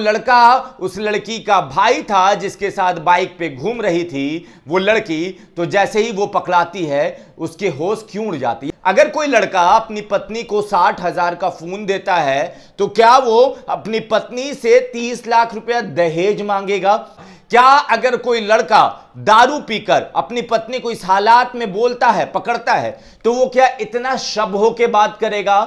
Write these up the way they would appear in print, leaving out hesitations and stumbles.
लड़का उस लड़की का भाई था जिसके साथ बाइक पे घूम रही थी वो लड़की, तो जैसे ही वो पकड़ाती है उसके होश क्यों उड़ जाती है। अगर कोई लड़का अपनी पत्नी को 60,000 का फोन देता है तो क्या वो अपनी पत्नी से 30 लाख रुपया दहेज मांगेगा? क्या अगर कोई लड़का दारू पीकर अपनी पत्नी को इस हालात में बोलता है, पकड़ता है, तो वो क्या इतना शब होके बात करेगा?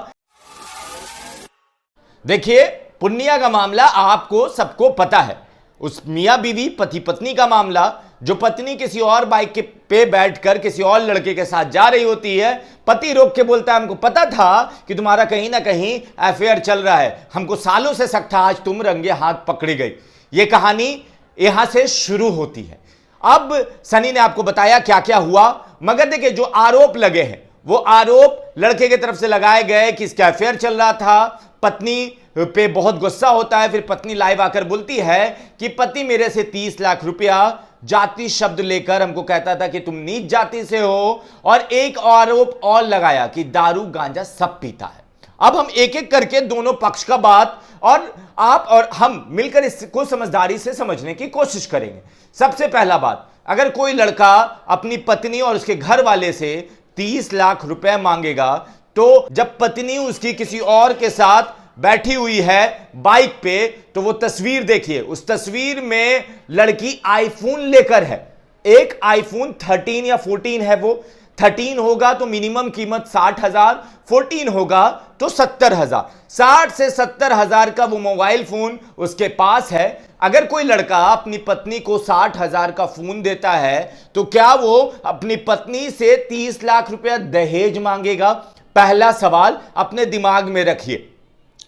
देखिए, पुन्निया का मामला आपको सबको पता है। उस मियां बीवी पति पत्नी का मामला, जो पत्नी किसी और बाइक पे बैठकर किसी और लड़के के साथ जा रही होती है, पति रोक के बोलता है हमको पता था कि तुम्हारा कहीं ना कहीं अफेयर चल रहा है, हमको सालों से शक था, आज तुम रंगे हाथ पकड़ी गई। यह कहानी यहां से शुरू होती है। अब सनी ने आपको बताया क्या क्या हुआ, मगर देखिए जो आरोप लगे हैं वो आरोप लड़के की तरफ से लगाए गए कि इसका अफेयर चल रहा था। पत्नी पे बहुत गुस्सा होता है, फिर पत्नी लाइव आकर बोलती है कि पति मेरे से 30 लाख रुपया जाति शब्द लेकर हमको कहता था कि तुम नीच जाति से हो, और एक आरोप और लगाया कि दारू गांजा सब पीता है। अब हम एक एक करके दोनों पक्ष का बात और आप और हम मिलकर इसको समझदारी से समझने की कोशिश करेंगे। सबसे पहला बात, अगर कोई लड़का अपनी पत्नी और उसके घर वाले से 30 लाख रुपए मांगेगा, तो जब पत्नी उसकी किसी और के साथ बैठी हुई है बाइक पे, तो वो तस्वीर देखिए, उस तस्वीर में लड़की आईफोन लेकर है। एक आईफोन 13 या 14 है, वो 13 होगा तो मिनिमम कीमत 60,000, 14 होगा तो 70,000, 60 से 70,000 का वो मोबाइल फोन उसके पास है। अगर कोई लड़का अपनी पत्नी को 60,000 का फोन देता है तो क्या वो अपनी पत्नी से 30 लाख रुपया दहेज मांगेगा? पहला सवाल अपने दिमाग में रखिए।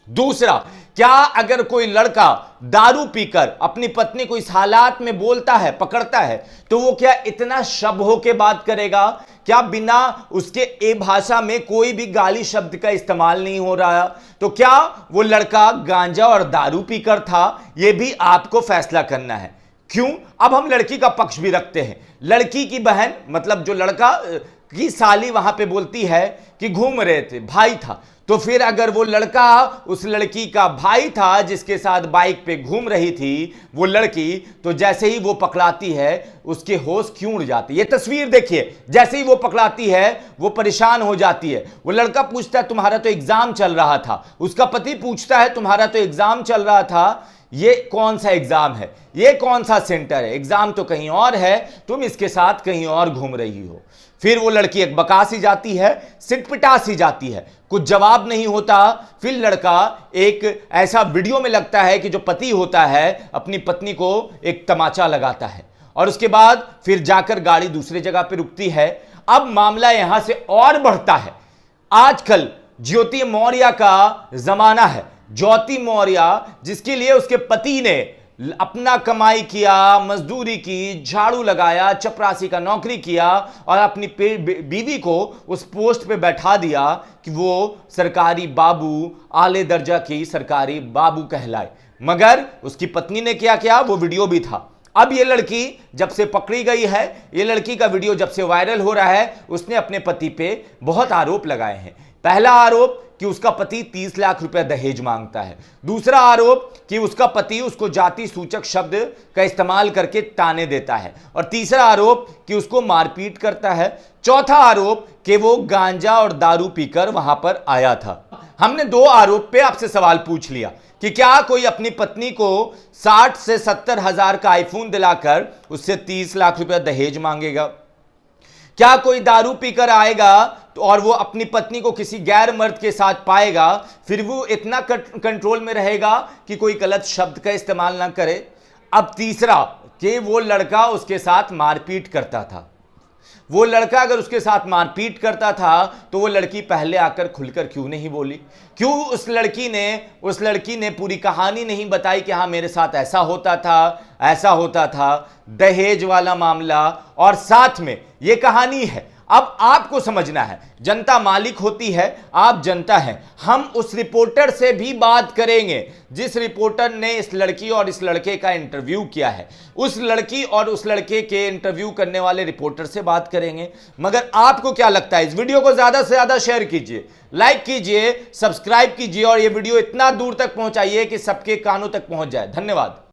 दूसरा, क्या अगर कोई लड़का दारू पीकर अपनी पत्नी को इस हालात में बोलता है, पकड़ता है, तो वो क्या इतना शब होके बात करेगा? क्या बिना उसके ए भाषा में कोई भी गाली शब्द का इस्तेमाल नहीं हो रहा? तो क्या वो लड़का गांजा और दारू पीकर था? यह भी आपको फैसला करना है। क्यों? अब हम लड़की का पक्ष भी रखते हैं। लड़की की बहन, मतलब जो लड़का की साली वहां पे बोलती है कि घूम रहे थे, भाई था, तो फिर अगर वो लड़का उस लड़की का भाई था जिसके साथ बाइक पे घूम रही थी वो लड़की, तो जैसे ही वो पकड़ाती है उसके होश क्यों उड़ जाती है? ये तस्वीर देखिए, जैसे ही वो पकड़ाती है वो परेशान हो जाती है। वो लड़का पूछता है तुम्हारा तो एग्जाम चल रहा था, उसका पति पूछता है तुम्हारा तो एग्जाम चल रहा था, ये कौन सा एग्जाम है, ये कौन सा सेंटर है, एग्जाम तो कहीं और है, तुम इसके साथ कहीं और घूम रही हो। फिर वो लड़की एक बका सी जाती है, सिटपिटा सी जाती है, कुछ जवाब नहीं होता। फिर लड़का एक ऐसा वीडियो में लगता है कि जो पति होता है अपनी पत्नी को एक तमाचा लगाता है, और उसके बाद फिर जाकर गाड़ी दूसरी जगह पे रुकती है। अब मामला यहां से और बढ़ता है। आजकल ज्योति मौर्य का जमाना है। ज्योति मौर्य, जिसके लिए उसके पति ने अपना कमाई किया, मजदूरी की, झाड़ू लगाया, चपरासी का नौकरी किया और अपनी बीवी को उस पोस्ट पे बैठा दिया कि वो सरकारी बाबू, आले दर्जा की सरकारी बाबू कहलाए, मगर उसकी पत्नी ने क्या किया वो वीडियो भी था। अब ये लड़की जब से पकड़ी गई है, ये लड़की का वीडियो जब से वायरल हो रहा है, उसने अपने पति पे बहुत आरोप लगाए हैं। पहला आरोप कि उसका पति 30 लाख रुपए दहेज मांगता है। दूसरा आरोप कि उसका पति उसको जाति सूचक शब्द का इस्तेमाल करके ताने देता है। और तीसरा आरोप कि उसको मारपीट करता है। चौथा आरोप कि वो गांजा और दारू पीकर वहां पर आया था। हमने दो आरोप पे आपसे सवाल पूछ लिया कि क्या कोई अपनी पत्नी को 60 से 70,000 का आईफोन दिलाकर उससे 30 लाख रुपया दहेज मांगेगा? क्या कोई दारू पीकर आएगा तो और वो अपनी पत्नी को किसी गैर मर्द के साथ पाएगा, फिर वो इतना कंट्रोल में रहेगा कि कोई गलत शब्द का इस्तेमाल ना करे? अब तीसरा कि वो लड़का उसके साथ मारपीट करता था। वो लड़का अगर उसके साथ मारपीट करता था तो वो लड़की पहले आकर खुलकर क्यों नहीं बोली? क्यों उस लड़की ने पूरी कहानी नहीं बताई कि हाँ मेरे साथ ऐसा होता था, ऐसा होता था? दहेज वाला मामला और साथ में ये कहानी है अब आपको समझना है, जनता मालिक होती है, आप जनता हैं। हम उस रिपोर्टर से भी बात करेंगे जिस रिपोर्टर ने इस लड़की और इस लड़के का इंटरव्यू किया है। उस लड़की और उस लड़के के इंटरव्यू करने वाले रिपोर्टर से बात करेंगे। मगर आपको क्या लगता है? इस वीडियो को ज्यादा से ज्यादा शेयर कीजिए, लाइक कीजिए, सब्सक्राइब कीजिए और यह वीडियो इतना दूर तक पहुंचाइए कि सबके कानों तक पहुंच जाए। धन्यवाद।